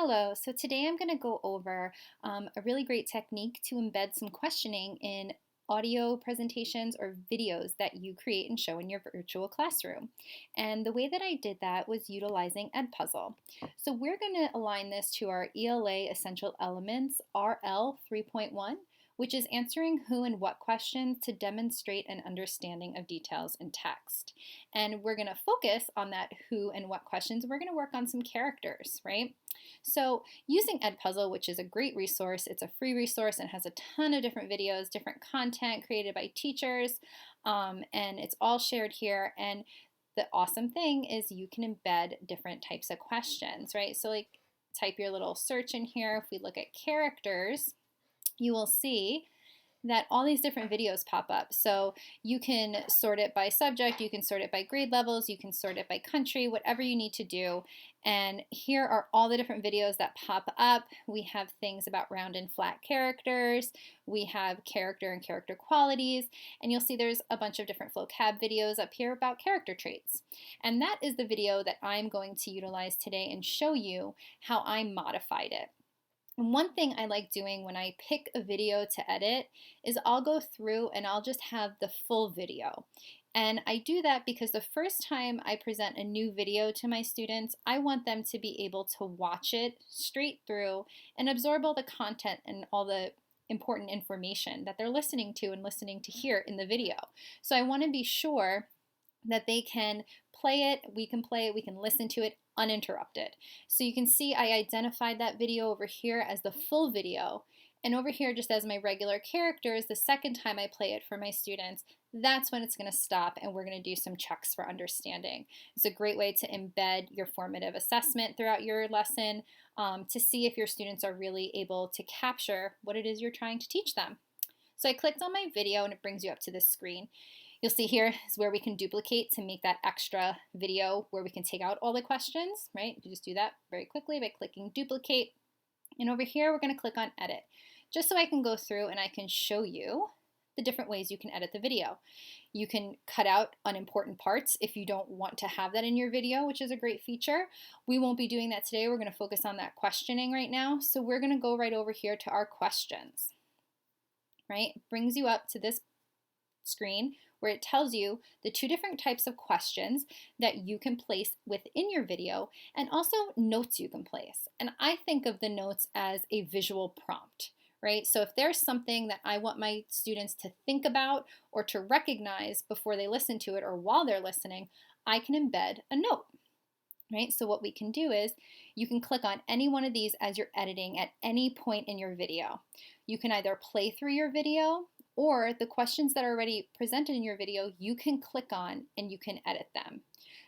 Hello, so today I'm going to go over a really great technique to embed some questioning in audio presentations or videos that you create and show in your virtual classroom. And the way that I did that was utilizing Edpuzzle. So we're going to align this to our ELA Essential Elements RL 3.1, which is answering who and what questions to demonstrate an understanding of details in text. And we're going to focus on that who and what questions. We're going to work on some characters, right? So using Edpuzzle, which is a great resource, it's a free resource and has a ton of different videos, different content created by teachers, and it's all shared here. And the awesome thing is you can embed different types of questions, right? So like type your little search in here. If we look at characters, you will see that all these different videos pop up. So you can sort it by subject, you can sort it by grade levels, you can sort it by country, whatever you need to do. And here are all the different videos that pop up. We have things about round and flat characters, we have character and character qualities, and you'll see there's a bunch of different vocab videos up here about character traits. And that is the video that I'm going to utilize today and show you how I modified it. And one thing I like doing when I pick a video to edit is I'll go through and I'll just have the full video. And I do that because the first time I present a new video to my students, I want them to be able to watch it straight through and absorb all the content and all the important information that they're listening to and listening to hear in the video. So I want to be sure that they can play it, we can listen to it uninterrupted. So you can see I identified that video over here as the full video, and over here just as my regular characters, the second time I play it for my students, that's when it's going to stop and we're going to do some checks for understanding. It's a great way to embed your formative assessment throughout your lesson to see if your students are really able to capture what it is you're trying to teach them. So I clicked on my video and it brings you up to this screen. You'll see here is where we can duplicate to make that extra video where we can take out all the questions, right? You just do that very quickly by clicking duplicate. And over here, we're going to click on edit, just so I can go through and I can show you the different ways you can edit the video. You can cut out unimportant parts if you don't want to have that in your video, which is a great feature. We won't be doing that today. We're going to focus on that questioning right now. So we're going to go right over here to our questions, right? It brings you up to this screen where it tells you the two different types of questions that you can place within your video and also notes you can place. And I think of the notes as a visual prompt, right? So if there's something that I want my students to think about or to recognize before they listen to it or while they're listening, I can embed a note, right? So what we can do is you can click on any one of these as you're editing at any point in your video. You can either play through your video or the questions that are already presented in your video, you can click on and you can edit them.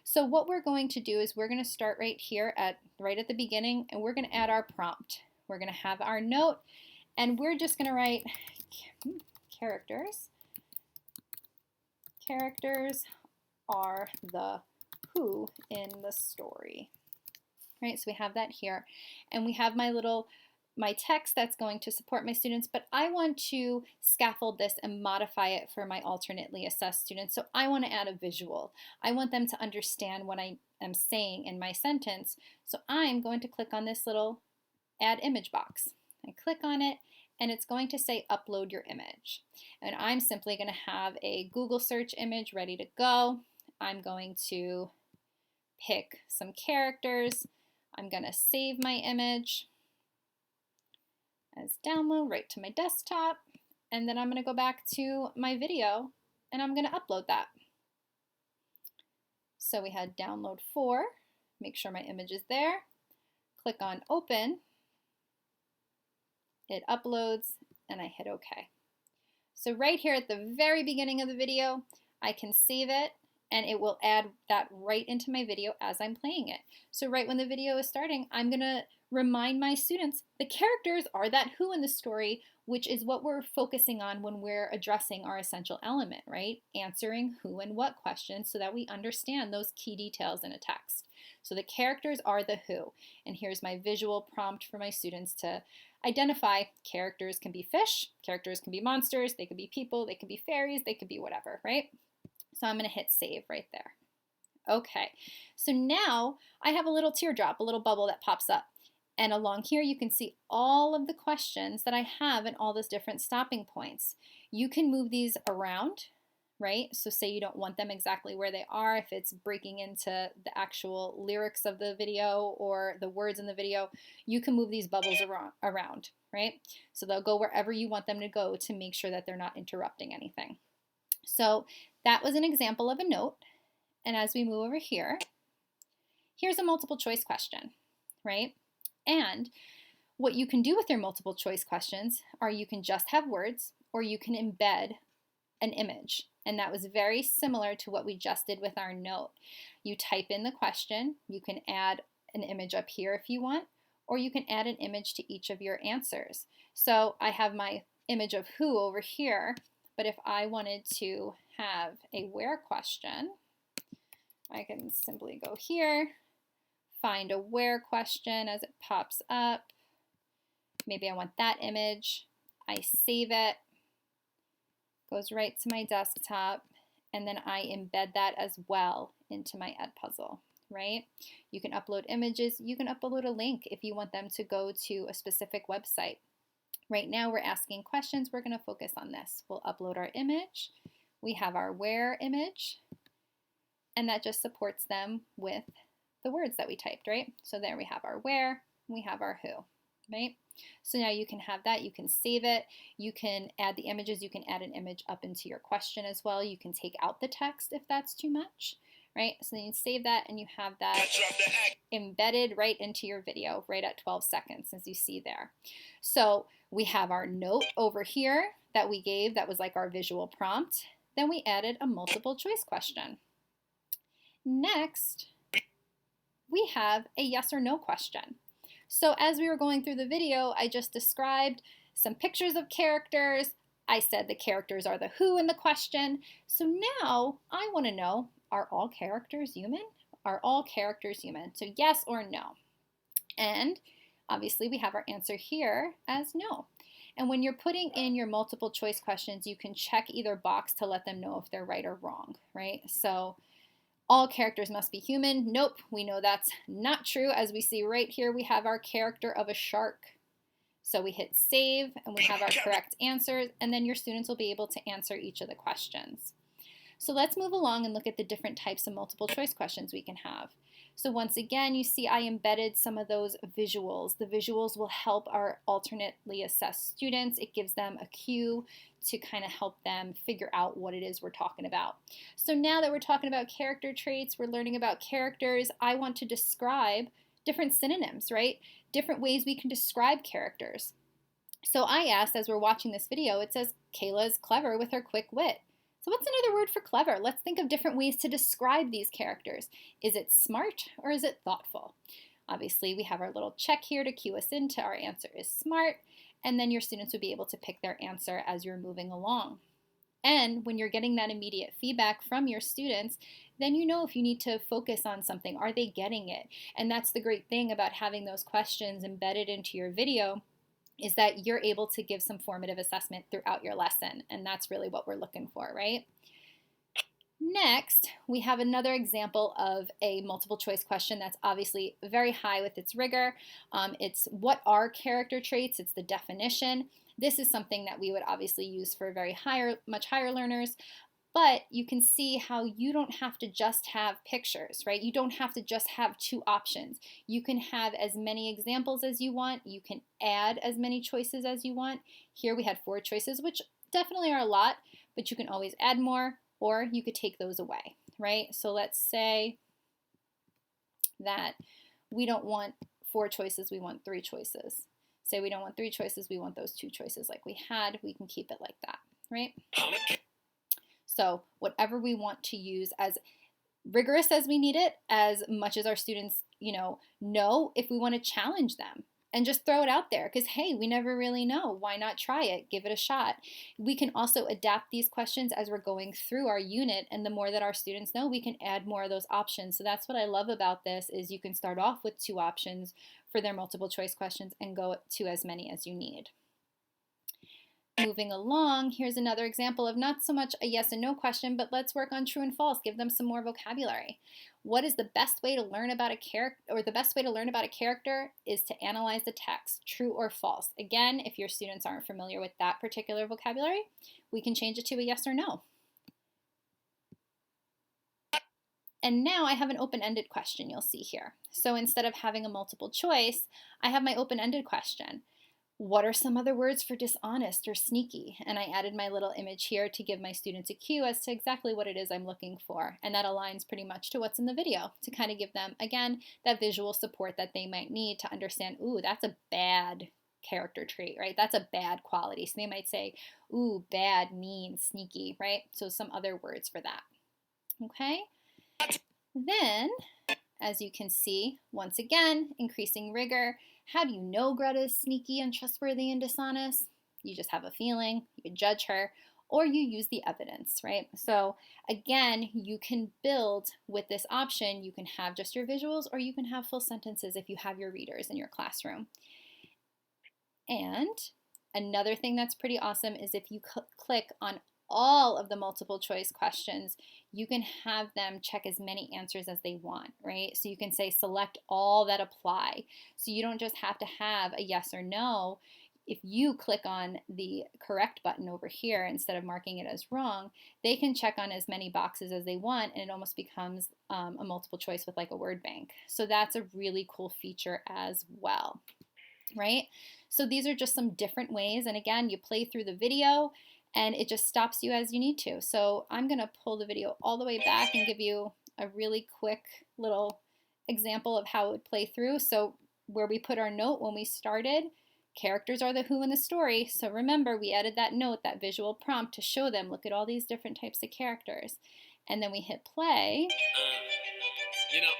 So what we're going to do is we're going to start right here right at the beginning, and we're going to add our prompt. We're going to have our note, and we're just going to write characters. Characters are the who in the story. Right, so we have that here, and we have my text that's going to support my students, but I want to scaffold this and modify it for my alternately assessed students. So I want to add a visual. I want them to understand what I am saying in my sentence. So I'm going to click on this little add image box. I click on it and it's going to say upload your image. And I'm simply going to have a Google search image ready to go. I'm going to pick some characters. I'm going to save my image as download right to my desktop, and then I'm going to go back to my video and I'm going to upload that. So we had download 4, make sure my image is there, click on open, it uploads, and I hit OK. So right here at the very beginning of the video, I can save it and it will add that right into my video as I'm playing it. So right when the video is starting, I'm going to remind my students the characters are that who in the story, which is what we're focusing on when we're addressing our essential element, right? Answering who and what questions so that we understand those key details in a text. So the characters are the who, and here's my visual prompt for my students to identify. Characters can be fish, characters can be monsters, they could be people, they could be fairies, they could be whatever, right? So I'm going to hit save right there. Okay, so now I have a little teardrop, a little bubble that pops up. And along here, you can see all of the questions that I have and all those different stopping points. You can move these around, right? So say you don't want them exactly where they are, if it's breaking into the actual lyrics of the video or the words in the video, you can move these bubbles around, right? So they'll go wherever you want them to go to make sure that they're not interrupting anything. So that was an example of a note. And as we move over here, here's a multiple choice question, right? And what you can do with your multiple choice questions are you can just have words or you can embed an image. And that was very similar to what we just did with our note. You type in the question, you can add an image up here if you want, or you can add an image to each of your answers. So I have my image of who over here, but if I wanted to have a where question, I can simply go here, find a where question as it pops up. Maybe I want that image. I save it, goes right to my desktop, and then I embed that as well into my Edpuzzle, right? You can upload images. You can upload a link if you want them to go to a specific website. Right now we're asking questions. We're going to focus on this. We'll upload our image. We have our where image, and that just supports them with the words that we typed, right? So there we have our where, we have our who, right? So now you can have that, you can save it, you can add the images, you can add an image up into your question as well. You can take out the text if that's too much, right? So then you save that and you have that embedded right into your video right at 12 seconds as you see there. So we have our note over here that we gave that was like our visual prompt. Then we added a multiple choice question. Next, we have a yes or no question. So as we were going through the video, I just described some pictures of characters. I said the characters are the who in the question. So now I want to know, are all characters human? Are all characters human? So yes or no. And obviously we have our answer here as no. And when you're putting in your multiple choice questions, you can check either box to let them know if they're right or wrong, right? So all characters must be human. Nope, we know that's not true. As we see right here, we have our character of a shark. So we hit save and we have our correct answers, and then your students will be able to answer each of the questions. So let's move along and look at the different types of multiple choice questions we can have. So once again, you see I embedded some of those visuals. The visuals will help our alternately assessed students. It gives them a cue to kind of help them figure out what it is we're talking about. So now that we're talking about character traits, we're learning about characters, I want to describe different synonyms, right? Different ways we can describe characters. So I asked, as we're watching this video, it says Kayla's clever with her quick wit. So what's another word for clever? Let's think of different ways to describe these characters. Is it smart or is it thoughtful? Obviously, we have our little check here to cue us into our answer is smart, and then your students would be able to pick their answer as you're moving along. And when you're getting that immediate feedback from your students, then you know if you need to focus on something. Are they getting it? And that's the great thing about having those questions embedded into your video, is that you're able to give some formative assessment throughout your lesson, and that's really what we're looking for, right? Next, we have another example of a multiple choice question that's obviously very high with its rigor. It's what are character traits? It's the definition. This is something that we would obviously use for much higher learners, but you can see how you don't have to just have pictures, right? You don't have to just have two options. You can have as many examples as you want. You can add as many choices as you want. Here we had 4 choices, which definitely are a lot, but you can always add more, or you could take those away, right? So let's say that we don't want 4 choices, we want 3 choices. Say we don't want 3 choices, we want those 2 choices like we had, we can keep it like that, right? So whatever we want to use, as rigorous as we need it, as much as our students, know if we want to challenge them and just throw it out there, because hey, we never really know. Why not try it? Give it a shot. We can also adapt these questions as we're going through our unit, and the more that our students know, we can add more of those options. So that's what I love about this, is you can start off with 2 options for their multiple choice questions and go to as many as you need. Moving along, here's another example of not so much a yes and no question, but let's work on true and false. Give them some more vocabulary. What is the best way to learn about a character, or the best way to learn about a character is to analyze the text, true or false. Again, if your students aren't familiar with that particular vocabulary, we can change it to a yes or no. And now I have an open-ended question you'll see here. So instead of having a multiple choice, I have my open-ended question. What are some other words for dishonest or sneaky? And I added my little image here to give my students a cue as to exactly what it is I'm looking for. And that aligns pretty much to what's in the video to kind of give them, again, that visual support that they might need to understand, ooh, that's a bad character trait, right? That's a bad quality. So they might say, ooh, bad, mean, sneaky, right? So some other words for that. Okay? Then, as you can see, once again, increasing rigor. How do you know Greta is sneaky, untrustworthy, and dishonest? You just have a feeling, you judge her, or you use the evidence, right? So again, you can build with this option. You can have just your visuals, or you can have full sentences if you have your readers in your classroom. And another thing that's pretty awesome is if you click on all of the multiple choice questions, you can have them check as many answers as they want, right? So you can say select all that apply. So you don't just have to have a yes or no. If you click on the correct button over here instead of marking it as wrong, they can check on as many boxes as they want, and it almost becomes a multiple choice with like a word bank. So that's a really cool feature as well, right? So these are just some different ways, and again, you play through the video and it just stops you as you need to. So I'm going to pull the video all the way back and give you a really quick little example of how it would play through. So where we put our note when we started, characters are the who in the story. So remember, we added that note, that visual prompt to show them, look at all these different types of characters. And then we hit play. You know,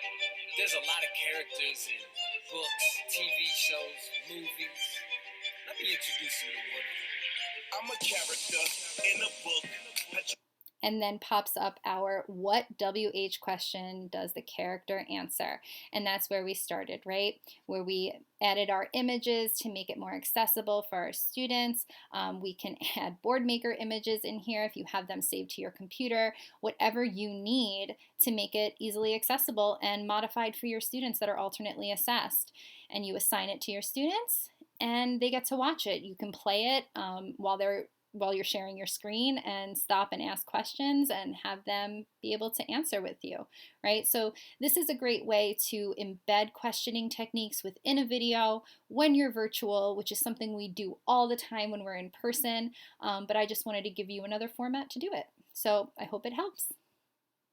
there's a lot of characters in books, TV shows, movies. Let me introduce you to one of them. I'm a character in a book. And then pops up our what WH question does the character answer? And that's where we started, right? Where we added our images to make it more accessible for our students. We can add board maker images in here if you have them saved to your computer, whatever you need to make it easily accessible and modified for your students that are alternately assessed. And you assign it to your students and they get to watch it. You can play it while you're sharing your screen and stop and ask questions and have them be able to answer with you, right? So this is a great way to embed questioning techniques within a video when you're virtual, which is something we do all the time when we're in person, but I just wanted to give you another format to do it. So I hope it helps.